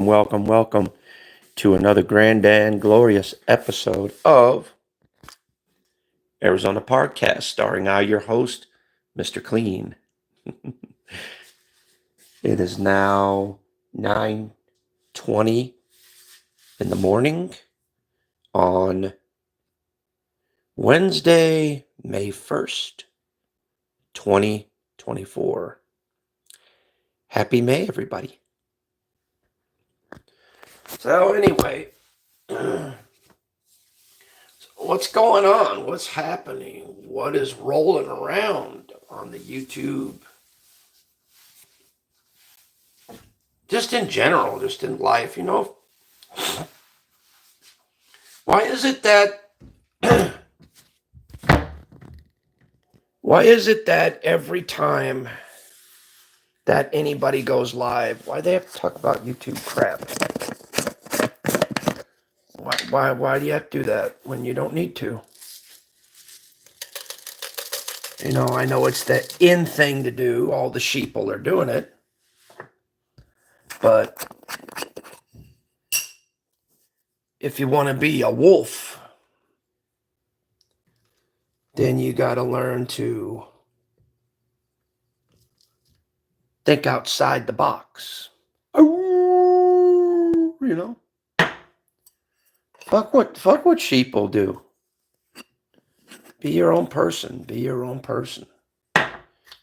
Welcome, welcome to another grand and glorious episode of Arizona Podcast, starring I, your host, Mr. Clean. It is now 9:20 in the morning on Wednesday, May 1st, 2024. Happy May, everybody. So anyway, what's going on? What's happening? What is rolling around on the YouTube? Just in general, just in life, Why is it that why is it that every time that anybody goes live, why they have to talk about YouTube crap? Why do you have to do that when you don't need to? I know it's the in thing to do. All the sheeple are doing it. But if you want to be a wolf, then you got to learn to think outside the box. Fuck what sheeple do. Be your own person. Be your own person.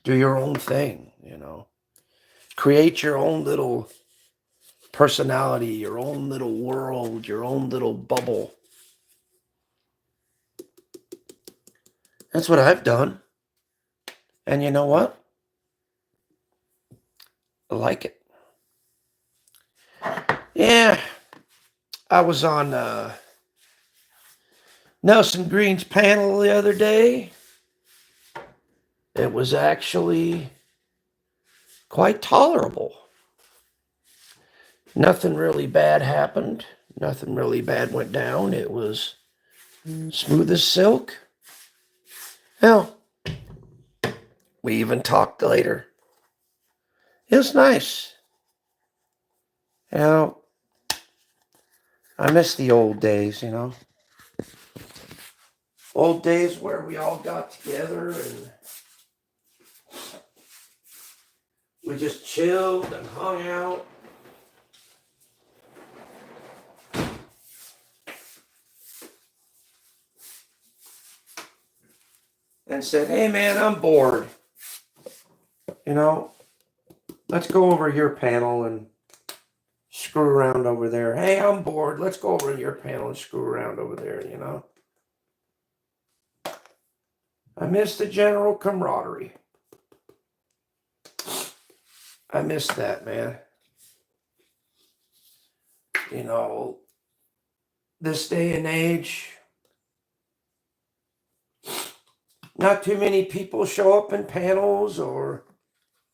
Do your own thing, Create your own little personality, your own little world, your own little bubble. That's what I've done. And you know what? I like it. Yeah. I was on Nelson Green's panel the other day. It was actually quite tolerable. Nothing really bad happened. Nothing really bad went down. It was smooth as silk. Hell, we even talked later. It was nice. I miss the old days, Old days where we all got together and we just chilled and hung out. And said, hey man, I'm bored. Let's go over your panel and screw around over there. Hey, I'm bored. Let's go over to your panel and screw around over there, I miss the general camaraderie. I miss that, man. This day and age, not too many people show up in panels or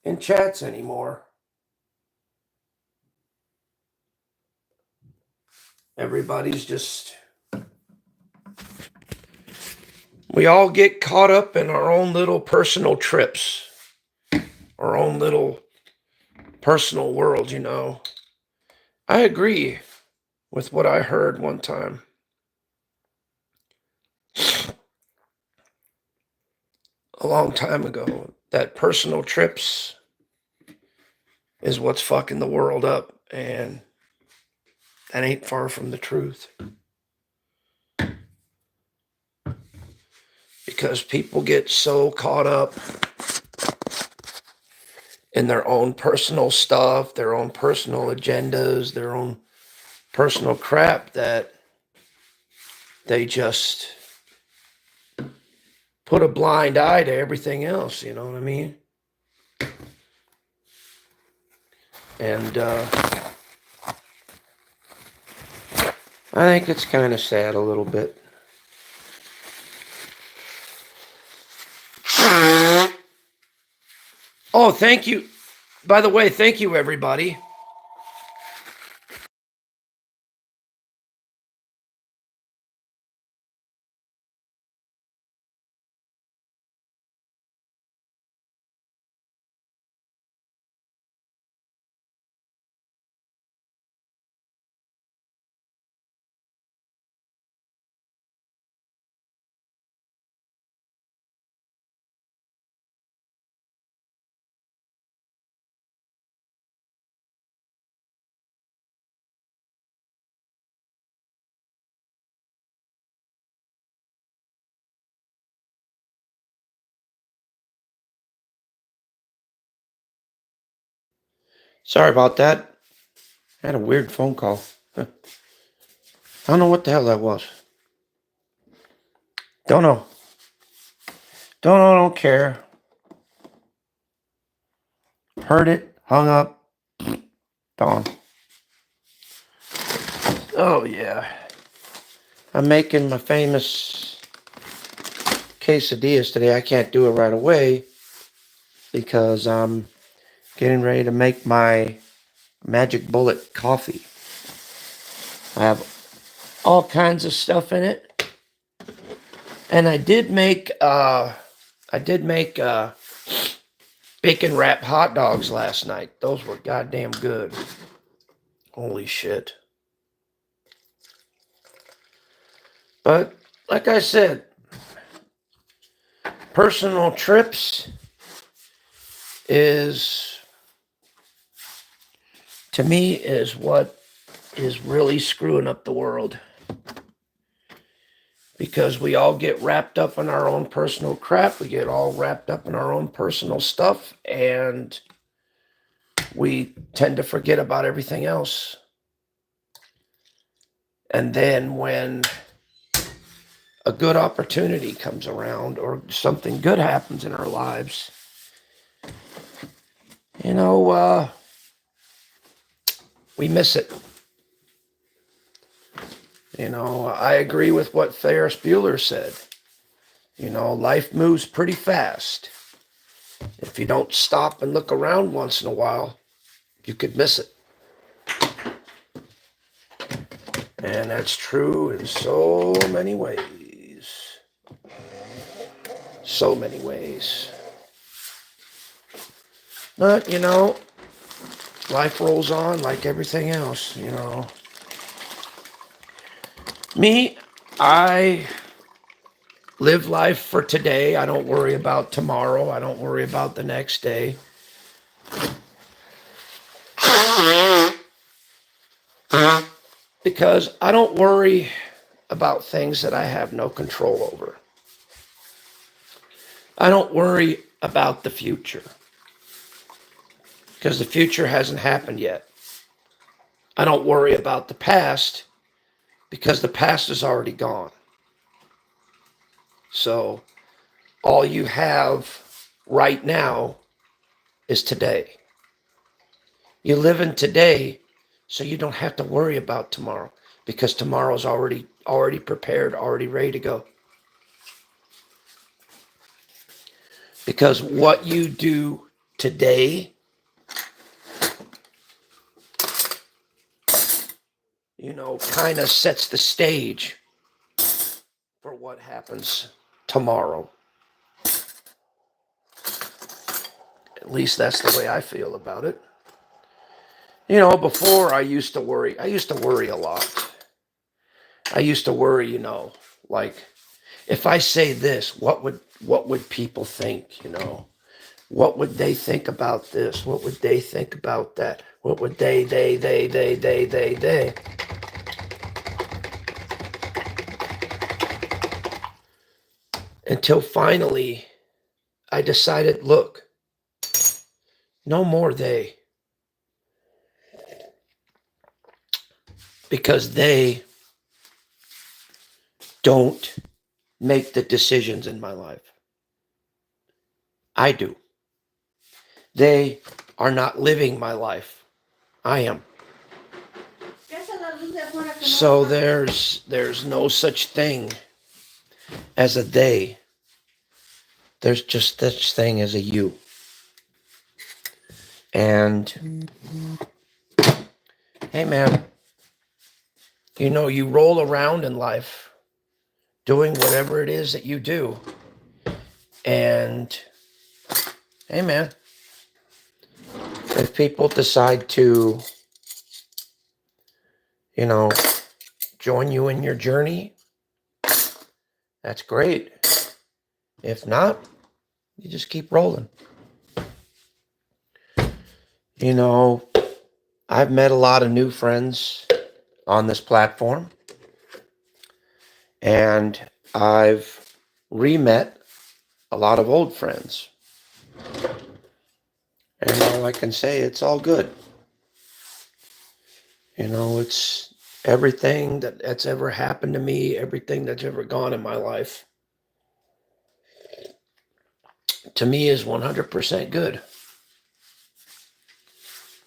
in chats anymore. Everybody's just, we all get caught up in our own little personal trips, our own little personal world, I agree with what I heard one time. A long time ago, that personal trips is what's fucking the world up, and that ain't far from the truth. Because people get so caught up in their own personal stuff, their own personal agendas, their own personal crap that they just put a blind eye to everything else, you know what I mean? And I think it's kind of sad a little bit. Oh, thank you. By the way, thank you, everybody. Sorry about that. I had a weird phone call. I don't know what the hell that was. Don't know. Don't know, don't care. Heard it, hung up, gone. Oh, yeah. I'm making my famous quesadillas today. I can't do it right away because I'm getting ready to make my Magic Bullet coffee. I have all kinds of stuff in it. And I did make bacon wrap hot dogs last night. Those were goddamn good. Holy shit. But like I said, personal trips is, to me, is what is really screwing up the world. Because we all get wrapped up in our own personal crap. We get all wrapped up in our own personal stuff. And we tend to forget about everything else. And then when a good opportunity comes around or something good happens in our lives, we miss it. I agree with what Ferris Bueller said. Life moves pretty fast. If you don't stop and look around once in a while, you could miss it. And that's true in so many ways. So many ways. But, life rolls on like everything else, Me, I live life for today. I don't worry about tomorrow. I don't worry about the next day. Because I don't worry about things that I have no control over. I don't worry about the future. Because the future hasn't happened yet. I don't worry about the past because the past is already gone. So all you have right now is today. You live in today so you don't have to worry about tomorrow because tomorrow's already prepared, already ready to go. Because what you do today, kind of sets the stage for what happens tomorrow. At least that's the way I feel about it. Before I used to worry a lot. I used to worry, like if I say this, what would people think, What would they think about this? What would they think about that? What would they. Until finally I decided, look, no more they. Because they don't make the decisions in my life. I do. They are not living my life. I am. So there's no such thing as a they. There's just such thing as a you. And hey man, you roll around in life doing whatever it is that you do. And hey man, if people decide to, join you in your journey, that's great. If not, you just keep rolling. I've met a lot of new friends on this platform. And I've re-met a lot of old friends. And all I can say, it's all good. You know, it's everything that's ever happened to me, everything that's ever gone in my life, to me is 100% good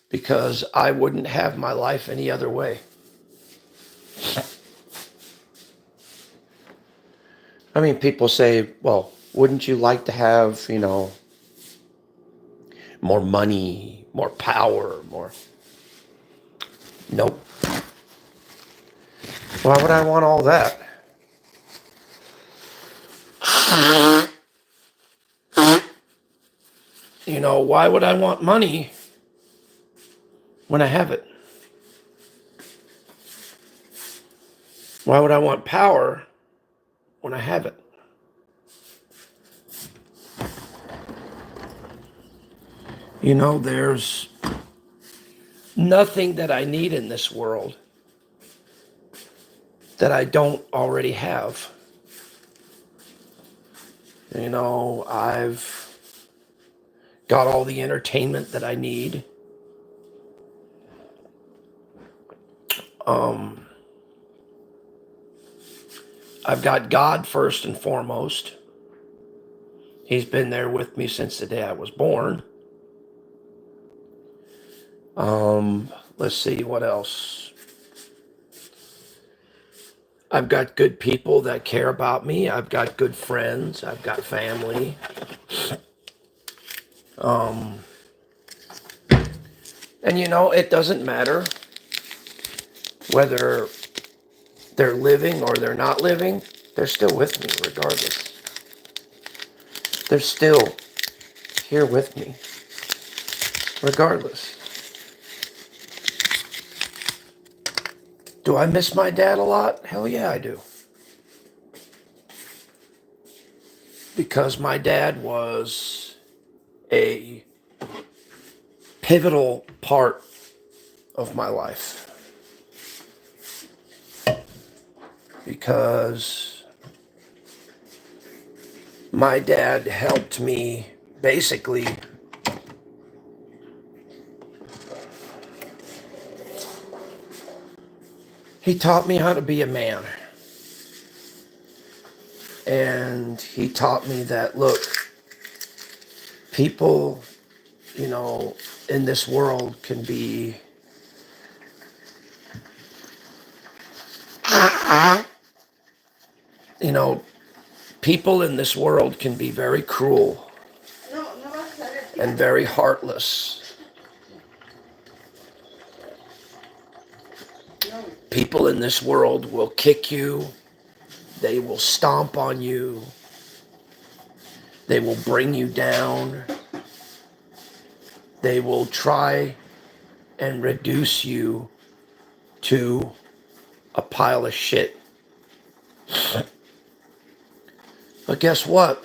because I wouldn't have my life any other way. I mean, people say, well, wouldn't you like to have, more money, more power, more. Nope. Why would I want all that? Why would I want money when I have it? Why would I want power when I have it? There's nothing that I need in this world that I don't already have. I've got all the entertainment that I need. I've got God first and foremost. He's been there with me since the day I was born. Let's see, what else? I've got good people that care about me. I've got good friends. I've got family. And it doesn't matter whether they're living or they're not living. They're still with me regardless. They're still here with me regardless. Do I miss my dad a lot? Hell yeah, I do. Because my dad was a pivotal part of my life. Because my dad helped me basically he taught me how to be a man. And he taught me that, look, people, in this world can be people in this world can be very cruel and very heartless. People in this world will kick you. They will stomp on you. They will bring you down. They will try and reduce you to a pile of shit. But guess what?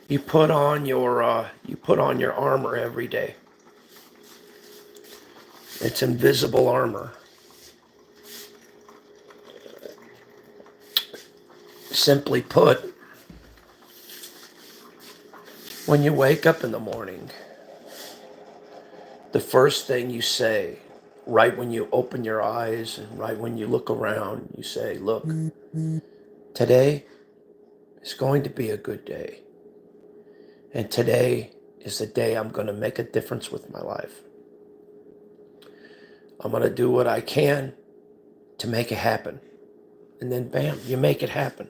You put on your armor every day. It's invisible armor. Simply put, when you wake up in the morning, the first thing you say, right when you open your eyes and right when you look around, you say, look, today is going to be a good day. And today is the day I'm going to make a difference with my life. I'm going to do what I can to make it happen. And then bam, you make it happen.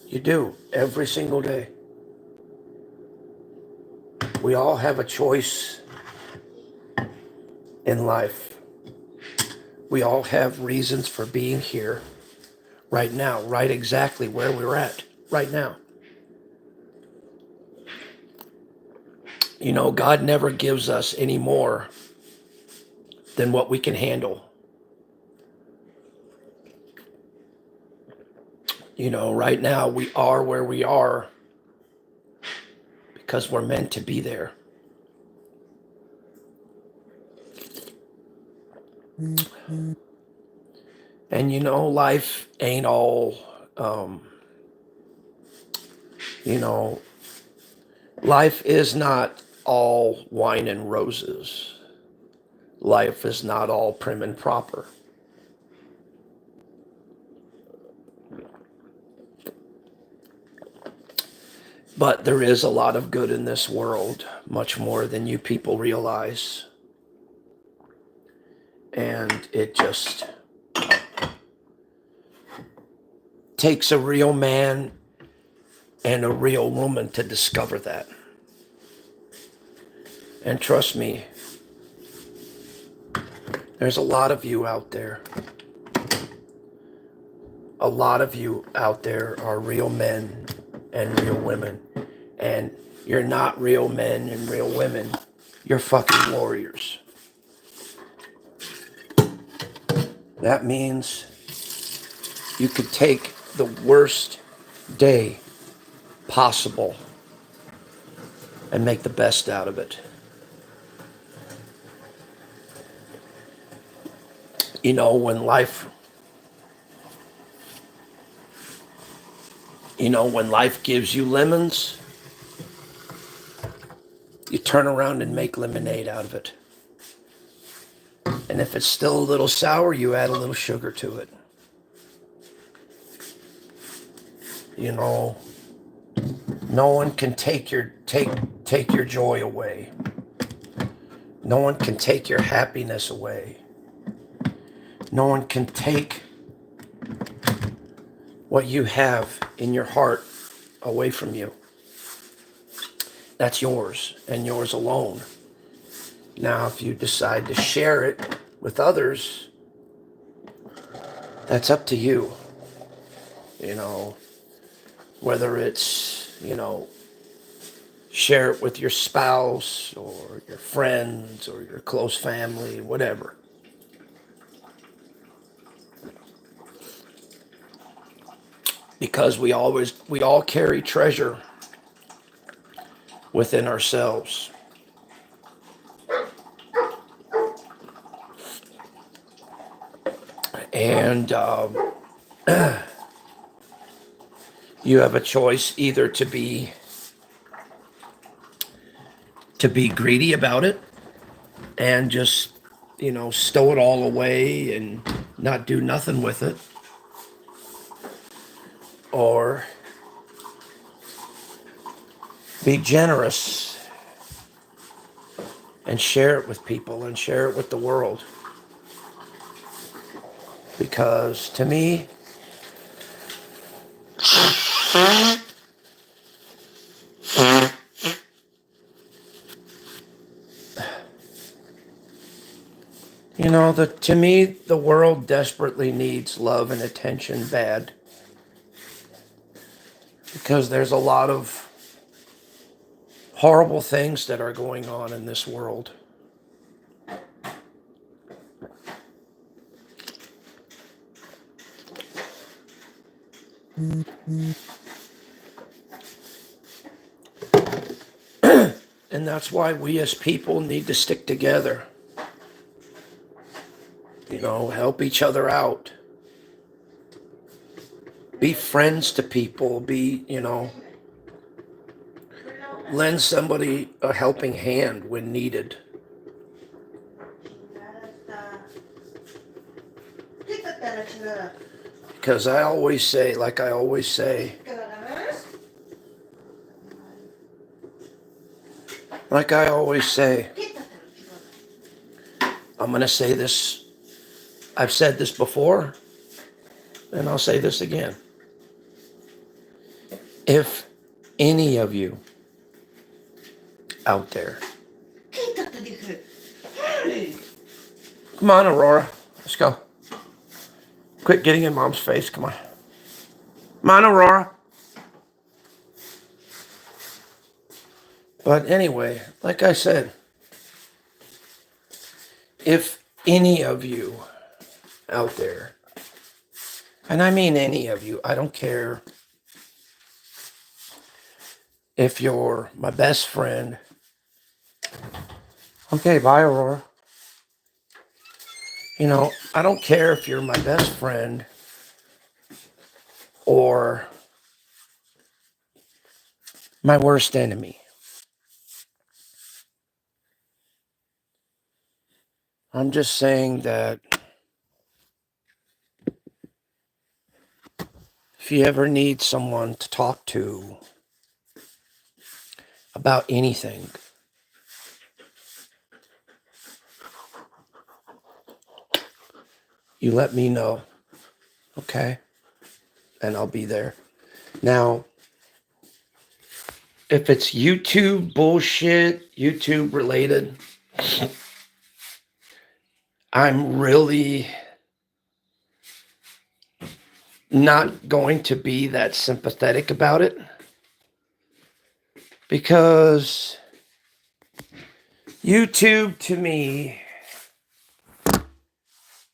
You do, every single day. We all have a choice in life. We all have reasons for being here right now, right exactly where we're at right now. God never gives us any more than what we can handle. Right now we are where we are because we're meant to be there. And life ain't all, life is not all wine and roses. Life is not all prim and proper. But there is a lot of good in this world, much more than you people realize. And it just takes a real man and a real woman to discover that. And trust me, there's a lot of you out there. A lot of you out there are real men and real women. And you're not real men and real women. You're fucking warriors. That means you could take the worst day possible and make the best out of it. You know, when life gives you lemons, you turn around and make lemonade out of it. And if it's still a little sour, you add a little sugar to it. You know, no one can take your joy away. No one can take your happiness away. No one can take what you have in your heart away from you. That's yours and yours alone. Now, if you decide to share it with others, that's up to you. You know, whether it's, share it with your spouse or your friends or your close family, whatever. Because we all carry treasure within ourselves. And you have a choice either to be greedy about it and just, stow it all away and not do nothing with it. Or be generous and share it with people and share it with the world. Because to me, the world desperately needs love and attention bad. Because there's a lot of horrible things that are going on in this world. And that's why we as people need to stick together. Help each other out. Be friends to people. Lend somebody a helping hand when needed. Because I always say, I'm going to say this. I've said this before, and I'll say this again. If any of you out there, come on, Aurora, let's go. Quit getting in Mom's face, come on. Come on, Aurora. But anyway, like I said, if any of you out there, and I mean any of you, I don't care if you're my best friend. Okay, bye, Aurora. I don't care if you're my best friend or my worst enemy. I'm just saying that if you ever need someone to talk to about anything, you let me know, okay? And I'll be there. Now, if it's YouTube bullshit, YouTube related, I'm really not going to be that sympathetic about it, because YouTube to me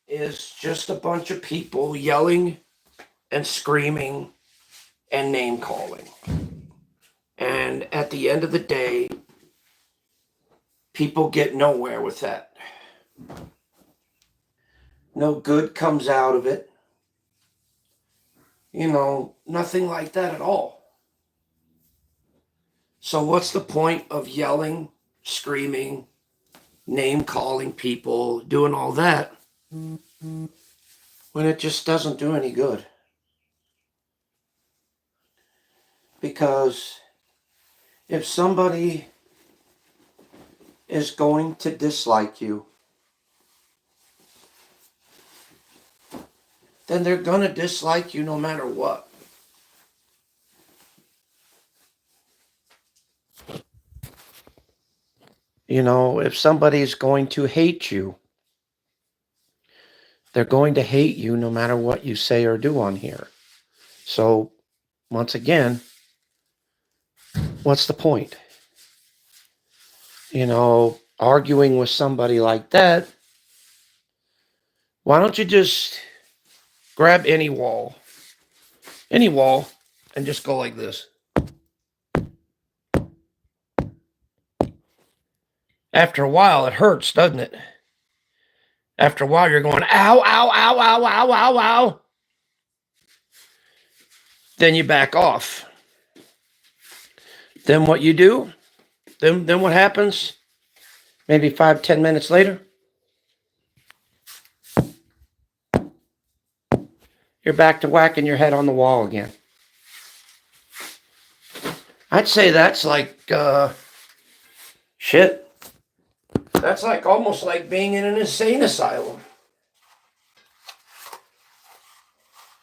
is just a bunch of people yelling and screaming and name calling. And at the end of the day, people get nowhere with that. No good comes out of it. Nothing like that at all. So what's the point of yelling, screaming, name calling people, doing all that when it just doesn't do any good? Because if somebody is going to dislike you, then they're going to dislike you no matter what. If somebody's going to hate you, they're going to hate you no matter what you say or do on here. So, once again, what's the point? Arguing with somebody like that, why don't you just grab any wall, and just go like this? After a while, it hurts, doesn't it? After a while, you're going, ow, ow, ow, ow, ow, ow, ow. Then you back off. Then what you do? Then what happens? Maybe 5-10 minutes later, you're back to whacking your head on the wall again. I'd say that's like, shit. That's like almost like being in an insane asylum.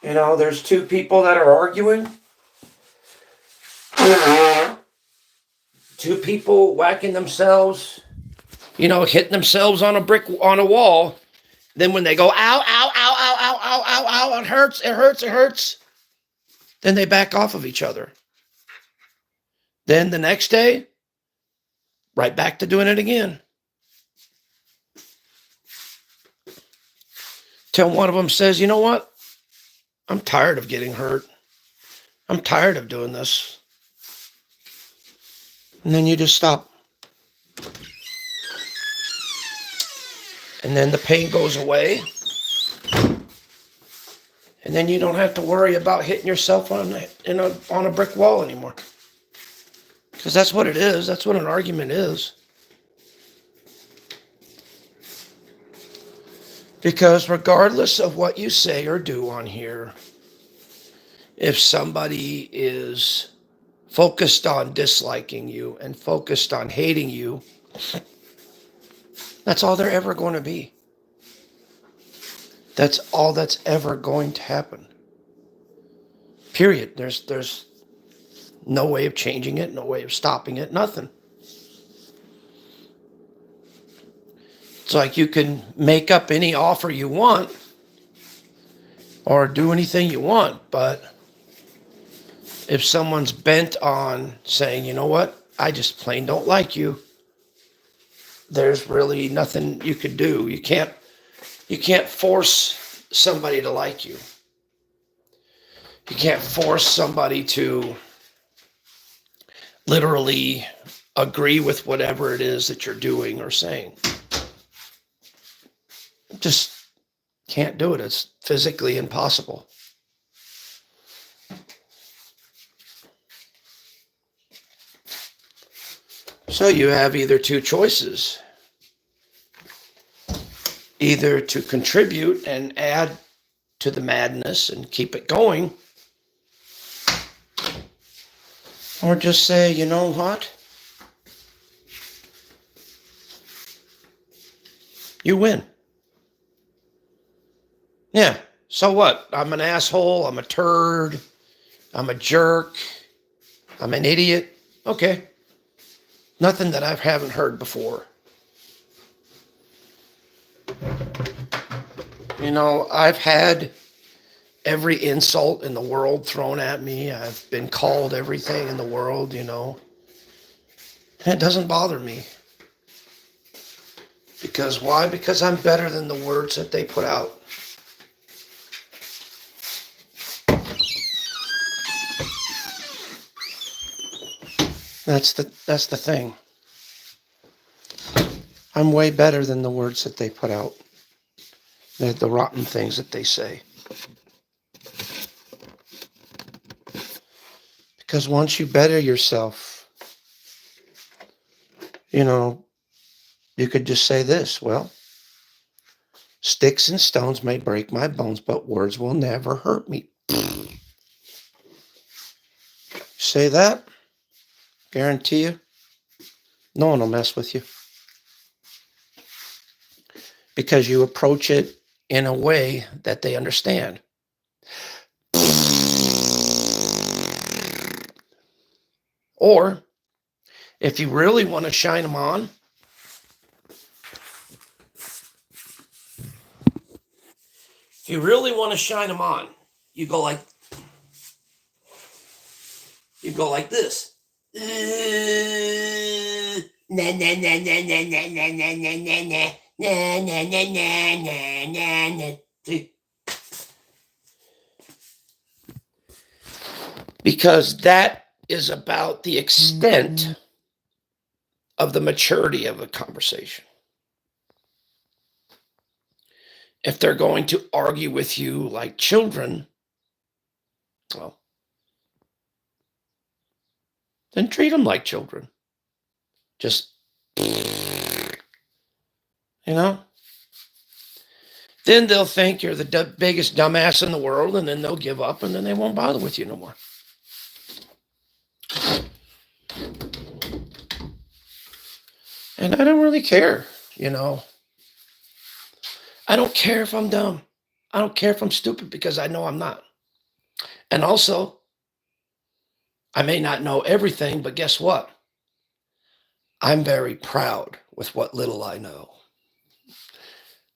There's two people that are arguing. Two people whacking themselves, hitting themselves on a wall. Then when they go, ow, ow, ow, ow, ow, ow, ow, ow, it hurts, it hurts, it hurts. Then they back off of each other. Then the next day, right back to doing it again. Till one of them says, you know what? I'm tired of getting hurt. I'm tired of doing this. And then you just stop. And then the pain goes away. And then you don't have to worry about hitting yourself on a brick wall anymore. Because that's what it is. That's what an argument is. Because regardless of what you say or do on here, if somebody is focused on disliking you and focused on hating you, that's all they're ever going to be. That's all that's ever going to happen. Period. There's no way of changing it, no way of stopping it, nothing. It's like you can make up any offer you want or do anything you want, but if someone's bent on saying, you know what, I just plain don't like you, there's really nothing you could do. You can't force somebody to like you. You can't force somebody to literally agree with whatever it is that you're doing or saying. Just can't do it. It's physically impossible. So you have either two choices. either to contribute and add to the madness and keep it going, or just say, you know what? You win. Yeah, so what? I'm an asshole, I'm a turd, I'm a jerk, I'm an idiot. Okay. Nothing that I haven't heard before. You know, I've had every insult in the world thrown at me. I've been called everything in the world, you know. And it doesn't bother me. Because why? Because I'm better than the words that they put out. That's the thing. I'm way better than the words that they put out. The rotten things that they say. Because once you better yourself, you know, you could just say this, well, sticks and stones may break my bones, but words will never hurt me. Say that, guarantee you, no one will mess with you. Because you approach it in a way that they understand. Or, if you really want to shine them on, you go like this. Na na na na na na na na na na na na na na na na na. See? Because that is about the extent of the maturity of a conversation. If they're going to argue with you like children, well, then treat them like children. Just, you know? Then they'll think you're the biggest dumbass in the world, and then they'll give up, and then they won't bother with you no more. And I don't really care, you know. I don't care if I'm dumb. I don't care if I'm stupid, because I know I'm not. And also, I may not know everything, but guess what? I'm very proud with what little I know.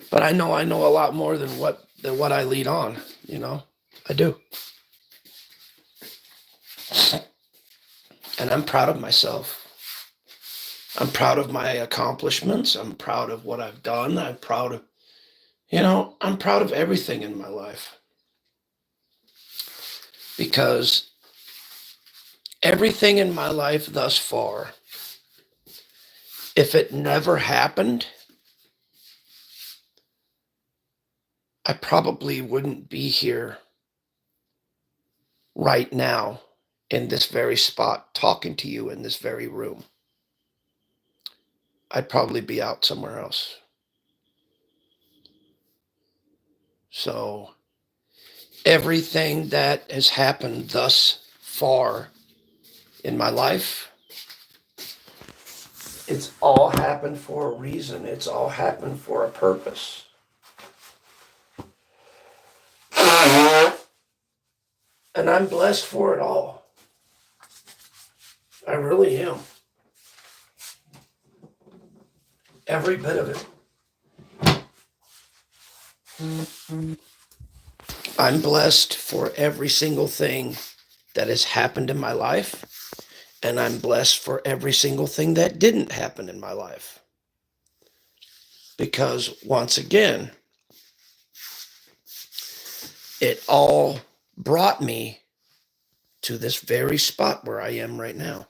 But I know a lot more than what I lead on, you know. I do. And I'm proud of myself. I'm proud of my accomplishments. I'm proud of what I've done. I'm proud of everything in my life. Because everything in my life thus far, if it never happened, I probably wouldn't be here right now in this very spot talking to you in this very room. I'd probably be out somewhere else. So everything that has happened thus far in my life, it's all happened for a reason. It's all happened for a purpose. And I'm blessed for it all. I really am. Every bit of it. I'm blessed for every single thing that has happened in my life. And I'm blessed for every single thing that didn't happen in my life. Because once again, it all brought me to this very spot where I am right now.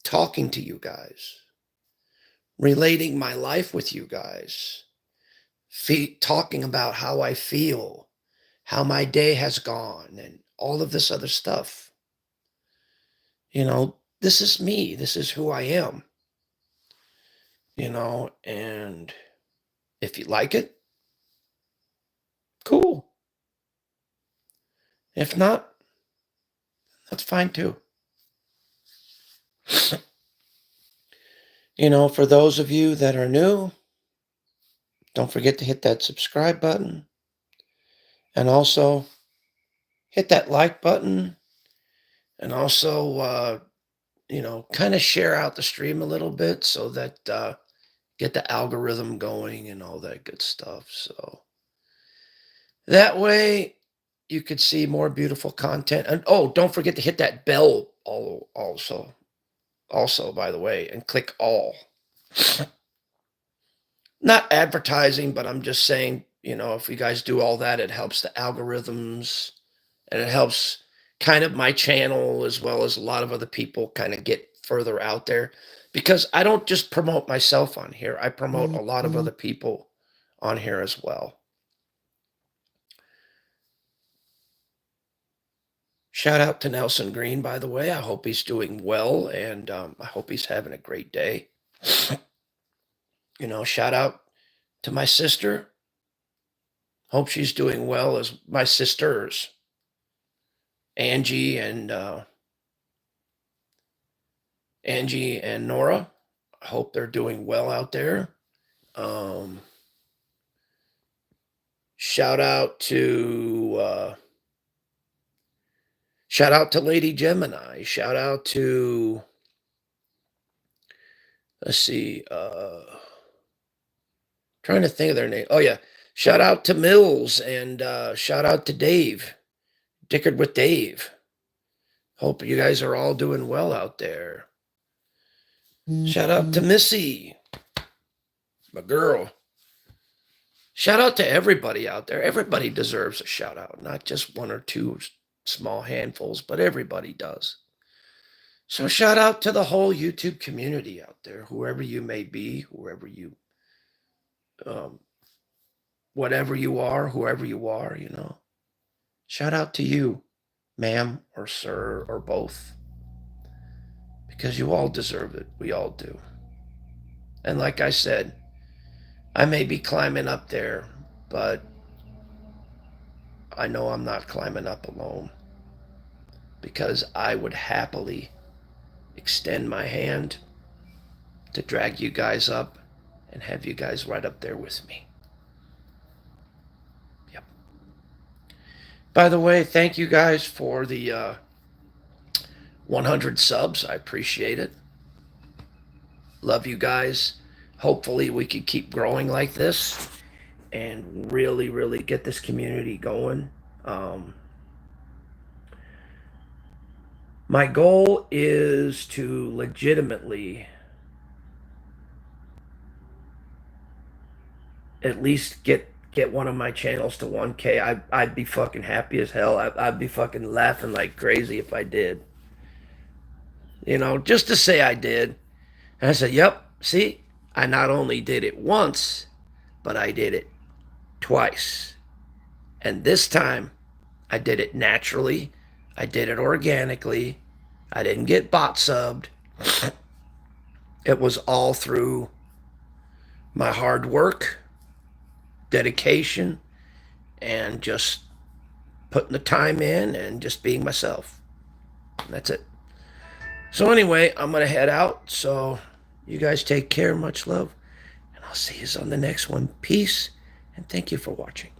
Talking to you guys. Relating my life with you guys. Talking about how I feel. How my day has gone. And all of this other stuff. You know, this is me. This is who I am. You know, and If you like it, cool. If not, that's fine too. For those of you that are new, don't forget to hit that subscribe button and also hit that like button and also, kind of share out the stream a little bit so that get the algorithm going and all that good stuff. So that way you could see more beautiful content. And don't forget to hit that bell also, by the way, and click all. Not advertising, but I'm just saying, if you guys do all that, it helps the algorithms and it helps kind of my channel as well as a lot of other people kind of get further out there, because I don't just promote myself on here. I promote a lot of other people on here as well. Shout out to Nelson Green, by the way. I hope he's doing well, and I hope he's having a great day. Shout out to my sister. Hope she's doing well, as my sisters, Angie and Nora. I hope they're doing well out there. Shout out to Lady Gemini. Shout out to, let's see, trying to think of their name. Oh yeah, shout out to Mills and shout out to Dave, Dickard with Dave. Hope you guys are all doing well out there. Shout out to Missy, my girl. Shout out to everybody out there. Everybody deserves a shout out, not just one or two small handfuls, but everybody does. So shout out to the whole YouTube community out there, whoever you may be, whoever you, whatever you are, whoever you are, shout out to you, ma'am or sir or both, because you all deserve it. We all do. And like I said, I may be climbing up there, but I know I'm not climbing up alone, because I would happily extend my hand to drag you guys up and have you guys right up there with me. Yep. By the way, thank you guys for the 100 subs. I appreciate it. Love you guys. Hopefully we can keep growing like this and really, really get this community going. My goal is to legitimately at least get one of my channels to 1K. I'd be fucking happy as hell. I'd be fucking laughing like crazy if I did. Just to say I did. And I said, yep, see, I not only did it once, but I did it twice. And this time, I did it naturally. I did it organically. I didn't get bot subbed. It was all through my hard work, dedication, and just putting the time in and just being myself. And that's it. So anyway, I'm going to head out. So you guys take care. Much love. And I'll see you on the next one. Peace. And thank you for watching.